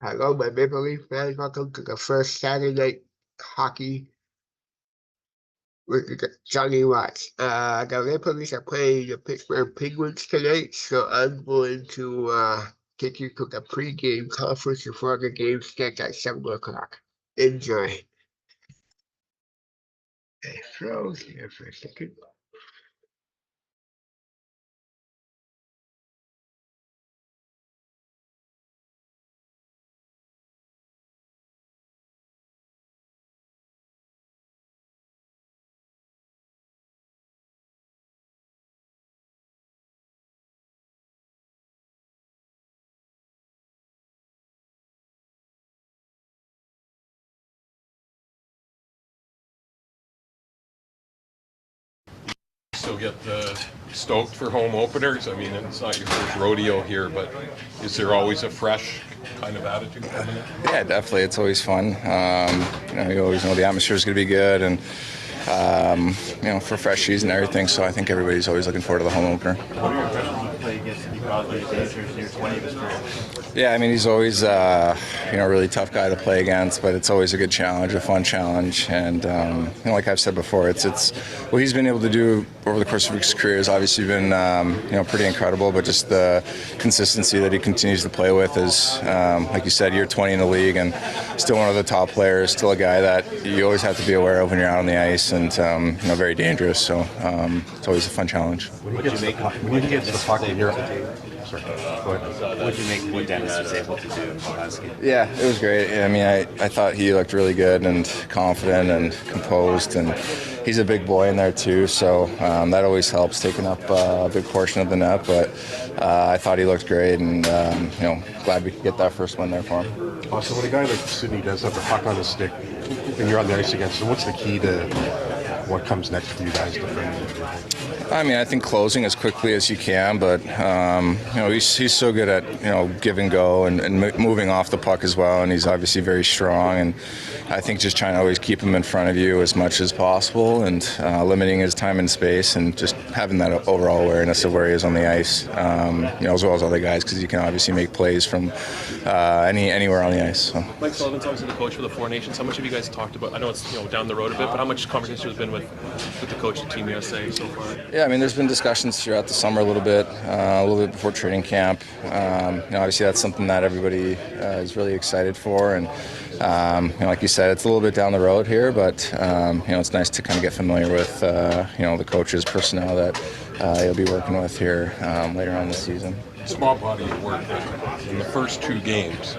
Hello, my Maple Leaf fans. Welcome to the first Saturday night hockey with the Jonnywatts. The Maple Leafs are playing the Pittsburgh Penguins tonight, so I'm going to take you to the pregame conference before the game starts at 7 o'clock. Enjoy. I froze here for a second. Still get stoked for home openers? I mean, it's not your first rodeo here, but is there always a fresh kind of attitude coming in? Yeah, definitely. It's always fun. You always know the atmosphere is going to be good, and for freshies and everything. So I think everybody's always looking forward to the home opener. What are your impressions when you play against Steve Crosby in your 20 of his career? Yeah, I mean, he's always a really tough guy to play against, but it's always a good challenge, a fun challenge. And like I've said before, it's what he's been able to do over the course of his career has obviously been pretty incredible. But just the consistency that he continues to play with is, like you said, year 20 in the league and still one of the top players, still a guy that you always have to be aware of when you're out on the ice, and very dangerous. So it's always a fun challenge. When you get to the puck in Europe, what did you make what Dennis was able to do last game? Yeah, it was great. I mean, I thought he looked really good and confident and composed, and he's a big boy in there too, so that always helps, taking up a big portion of the net. But I thought he looked great, and glad we could get that first win there for him. So when a guy like Sidney does have the puck on the stick and you're on the ice against him, what's the key to what comes next for you guys defensively? I mean, I think closing as quickly as you can, but he's so good at give and go and moving off the puck as well, and he's obviously very strong. And I think just trying to always keep him in front of you as much as possible, and limiting his time and space, and just having that overall awareness of where he is on the ice, as well as other guys, because you can obviously make plays from anywhere on the ice. So. Mike Sullivan's obviously the coach for the Four Nations. How much have you guys talked about? I know it's down the road a bit, but how much conversation has been with the coach of Team USA so far? Yeah, I mean, there's been discussions throughout the summer a little bit before training camp. Obviously that's something that everybody is really excited for, and like you said, it's a little bit down the road here, but it's nice to kind of get familiar with the coaches, personnel that you'll be working with here later on this season. Small body of work in the first two games.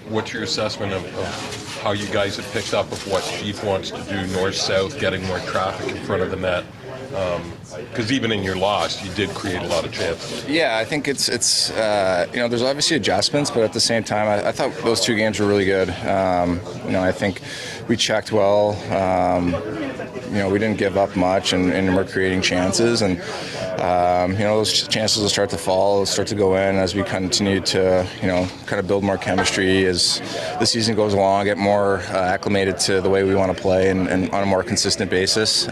What's your assessment of how you guys have picked up of what Chief wants to do north-south, getting more traffic in front of the net? Because even in your loss, you did create a lot of chances. Yeah, I think it's there's obviously adjustments, but at the same time, I thought those two games were really good. I think we checked well. We didn't give up much, and we're creating chances, and those chances will start to fall, start to go in as we continue to kind of build more chemistry as the season goes along, get more acclimated to the way we want to play, and on a more consistent basis.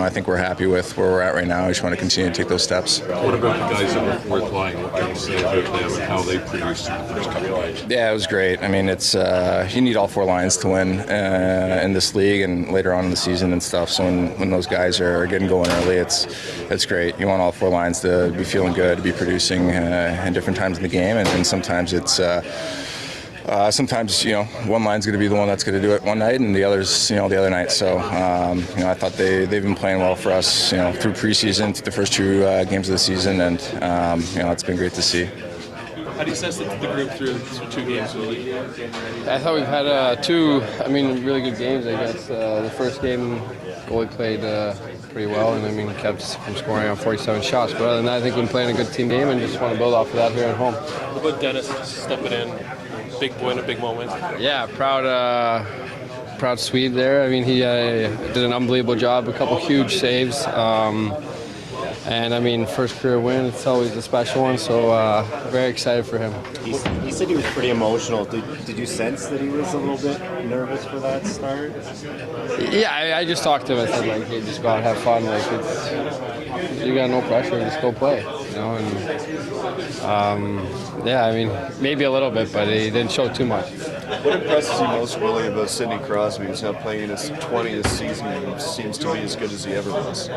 I think we're happy with where we're at right now. I just want to continue to take those steps. What about the guys in the fourth line? What can you say about them and how they produced in the first couple lines? Yeah, it was great. I mean, it's you need all four lines to win in this league and later on in the season and stuff. So when those guys are getting going early, it's great. You want all four lines to be feeling good, to be producing in different times in the game, and sometimes it's. Sometimes, one line's going to be the one that's going to do it one night, and the other's, the other night. So, I thought they've been playing well for us, through preseason, through the first two games of the season, and it's been great to see. How do you assess the group through two games of the league? I thought we've had two, really good games. I guess the first game, goalie played pretty well, and kept us from scoring on 47 shots. But other than that, I think we've been playing a good team game, and just want to build off of that here at home. What about Dennis stepping in? Big boy in a big moment. Yeah, proud Swede there. He did an unbelievable job, a couple huge saves. And first career win, it's always a special one, so very excited for him. He said he was pretty emotional. Did you sense that he was a little bit nervous for that start? Yeah, I just talked to him. I said, hey, just go out and have fun. You got no pressure, just go play. you know. And yeah, I mean, maybe a little bit, but he didn't show too much. What impresses you most really about Sidney Crosby? He's now playing in his 20th season and seems to be as good as he ever was.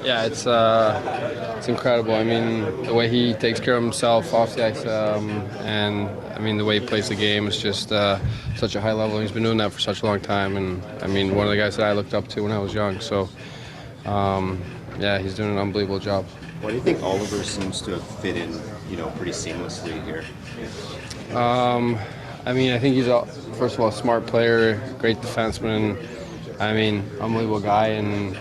Yeah, it's incredible. I mean, the way he takes care of himself off the ice, and I mean the way he plays the game is just such a high level. He's been doing that for such a long time, and I mean one of the guys that I looked up to when I was young. So yeah, he's doing an unbelievable job. Why do you think Oliver seems to have fit in, pretty seamlessly here? I mean, I think he's first of all a smart player, great defenseman. I mean, unbelievable guy, and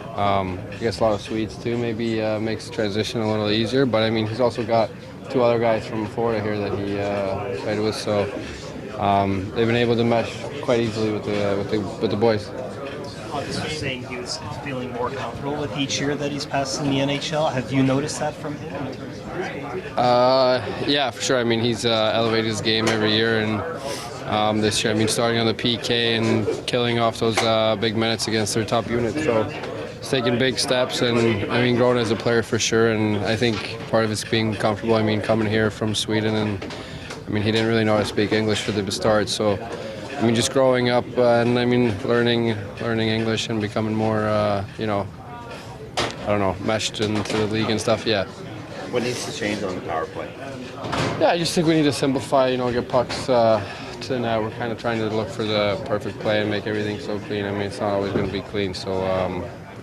he gets a lot of Swedes too. Maybe makes the transition a little easier. But I mean, he's also got 2 other guys from Florida here that he played with, so they've been able to mesh quite easily with the boys. Hodges was saying he was feeling more comfortable with each year that he's passed in the NHL. Have you noticed that from him? Yeah, for sure. I mean, he's elevated his game every year, and this year, I mean, starting on the PK and killing off those big minutes against their top unit. So he's taking big steps, and I mean, growing as a player for sure. And I think part of it's being comfortable. I mean, coming here from Sweden, and I mean, he didn't really know how to speak English for the start. So I mean, just growing up and I mean, learning English and becoming more, I don't know, meshed into the league and stuff. Yeah. What needs to change on the power play? Yeah, I just think we need to simplify, get pucks to the net. We're kind of trying to look for the perfect play and make everything so clean. I mean, it's not always going to be clean, so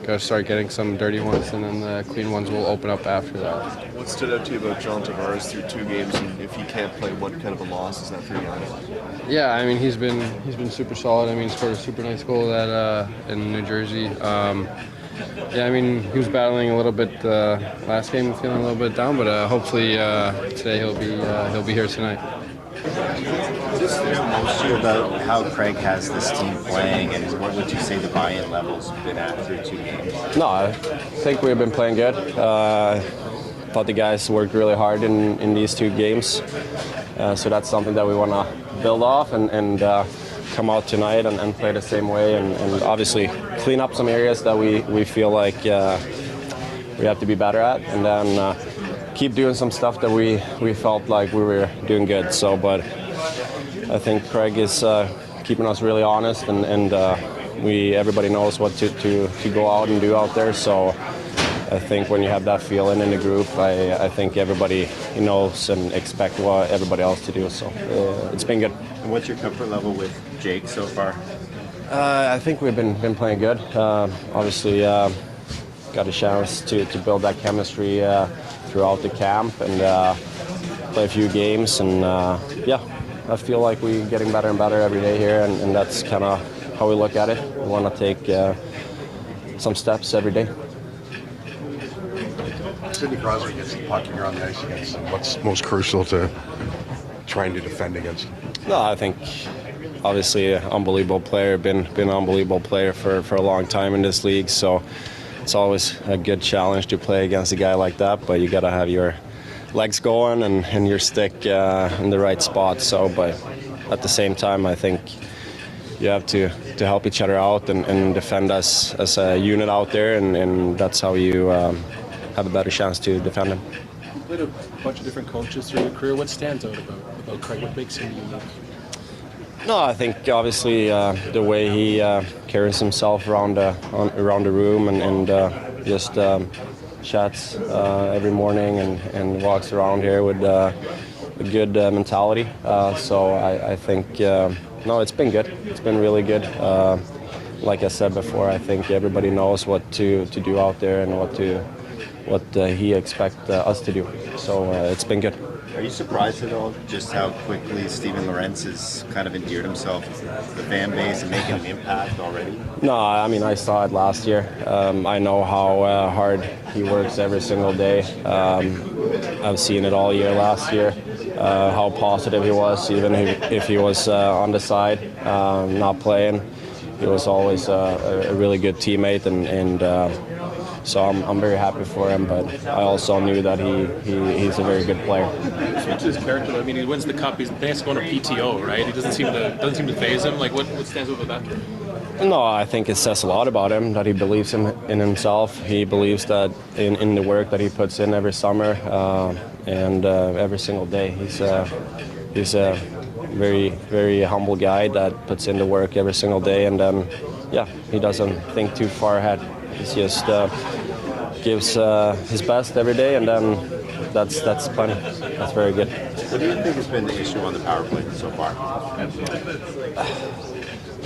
got to start getting some dirty ones, and then the clean ones will open up after that. What stood out to you about John Tavares through 2 games, and if he can't play, what kind of a loss is that for you guys? Yeah, I mean, he's been super solid. I mean, he scored a super nice goal in New Jersey. Yeah, I mean, he was battling a little bit last game, feeling a little bit down, but hopefully today he'll be here tonight. Just most to you about how Craig has this team playing, and what would you say the buy-in level's been at through 2 games? No, I think we've been playing good. Thought the guys worked really hard in these 2 games, so that's something that we want to build off and come out tonight and play the same way, and obviously clean up some areas that we feel like we have to be better at, and then keep doing some stuff that we felt like we were doing good. So, but I think Craig is keeping us really honest, and everybody knows what to go out and do out there. So I think when you have that feeling in the group, I think everybody knows and expect what everybody else to do. So it's been good. And what's your comfort level with Jake so far? I think we've been playing good. Obviously, got a chance to build that chemistry throughout the camp and play a few games. And yeah, I feel like we're getting better and better every day here, and that's kind of how we look at it. We want to take some steps every day. Sidney Crosby gets the puck and you're on the ice against him. What's most crucial to trying to defend against him? No, I think obviously an unbelievable player, been an unbelievable player for a long time in this league, so it's always a good challenge to play against a guy like that, but you got to have your legs going and your stick in the right spot. So, but at the same time, I think you have to help each other out and defend us as a unit out there, and that's how you have a better chance to defend him. You played a bunch of different coaches through your career. What stands out about Craig? What makes him unique? No, I think obviously the way he carries himself around the room and just chats every morning and walks around here with a good mentality. So I think no, it's been good. It's been really good. Like I said before, I think everybody knows what to do out there and what he expects us to do. So it's been good. Are you surprised at all just how quickly Steven Lorentz has kind of endeared himself to the fan base and making an impact already? No, I mean, I saw it last year. I know how hard he works every single day. I've seen it all year last year, how positive he was, even if he was on the side, not playing. He was always a really good teammate, and so I'm very happy for him, but I also knew that he's a very good player. Speak to his character. I mean, he wins the cup. He's going to PTO, right? He doesn't seem to faze him. Like, what stands out about that? No, I think it says a lot about him that he believes in himself. He believes that in the work that he puts in every summer and every single day. He's a very, very humble guy that puts in the work every single day, and he doesn't think too far ahead. He just gives his best every day, and then that's plenty. That's very good. What do you think has been the issue on the power play so far?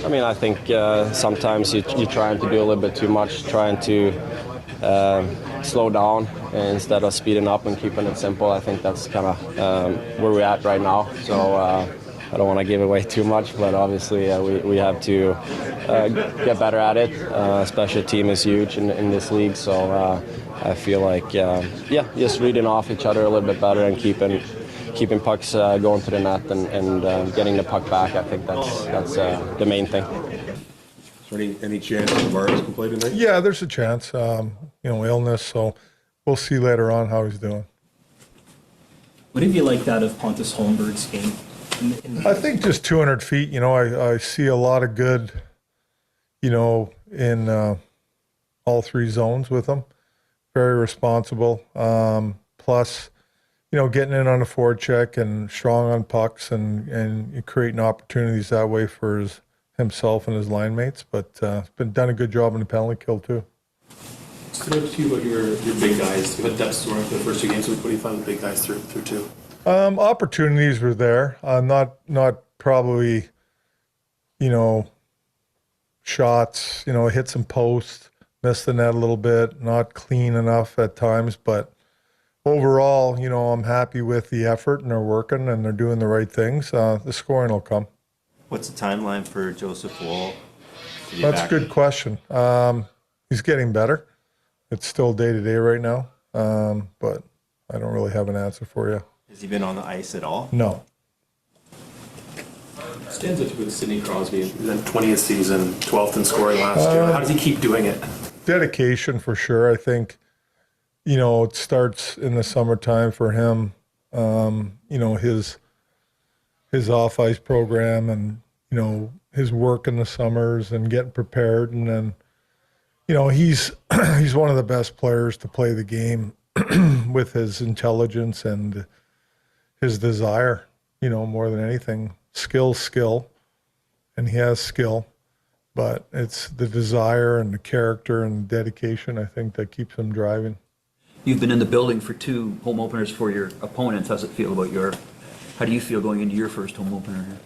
I mean, I think sometimes you're trying to do a little bit too much, trying to slow down instead of speeding up and keeping it simple. I think that's kind of where we're at right now. So I don't want to give away too much, but obviously we have to get better at it. Special team is huge in this league, so I feel like, just reading off each other a little bit better and keeping pucks going to the net and getting the puck back. I think that's the main thing. Is there any chance Tavares can play tonight? Yeah, there's a chance. Illness, so we'll see later on how he's doing. What did you like that of Pontus Holmberg's game? I think just 200 feet, I see a lot of good, in all three zones with him. Very responsible. Plus, getting in on a forecheck and strong on pucks and creating opportunities that way for himself and his line mates. But been done a good job in the penalty kill too. Stood out to you about your big guys. You had depth scoring for the first 2 games. What do you find the big guys through 2? Opportunities were there. Not probably, shots. Hit some posts, missed the net a little bit. Not clean enough at times, but overall, I'm happy with the effort, and they're working and they're doing the right things. The scoring will come. What's the timeline for Joseph Woll? That's a good question. He's getting better. It's still day-to-day right now, but I don't really have an answer for you. Has he been on the ice at all? No. Stands out to with Sidney Crosby, then 20th season, 12th in scoring last year. How does he keep doing it? Dedication for sure. I think, it starts in the summertime for him. His off-ice program and, his work in the summers and getting prepared. And then, he's one of the best players to play the game with his intelligence and his desire, more than anything. Skill, and he has skill, but it's the desire and the character and dedication, I think, that keeps him driving. You've been in the building for 2 home openers for your opponents. How's it feel how do you feel going into your first home opener here?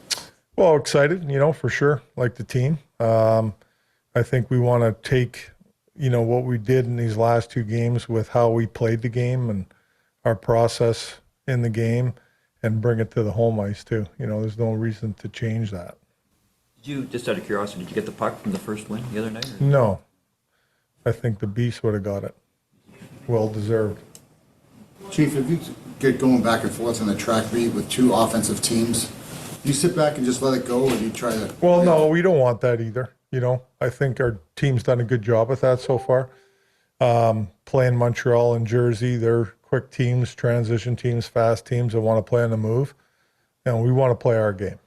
Well, excited, for sure, like the team. I think we want to take, what we did in these last 2 games with how we played the game and our process in the game and bring it to the home ice too. There's no reason to change that. Did you, just out of curiosity, did you get the puck from the first win the other night? Or? No. I think the Beast would have got it. Well deserved. Chief, if you get going back and forth on the track beat with 2 offensive teams, do you sit back and just let it go, or do you try to... Well, no, we don't want that either. I think our team's done a good job with that so far. Playing Montreal and Jersey, they're quick teams, transition teams, fast teams that want to play on the move. We want to play our game.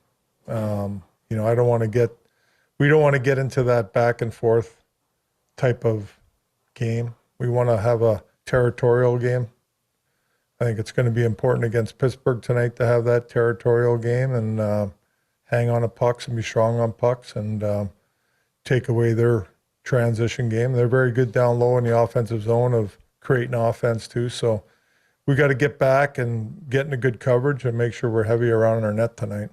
We don't want to get into that back and forth type of game. We want to have a territorial game. I think it's going to be important against Pittsburgh tonight to have that territorial game and hang on to pucks and be strong on pucks and take away their transition game. They're very good down low in the offensive zone of creating offense too. So we got to get back and get into good coverage and make sure we're heavy around our net tonight.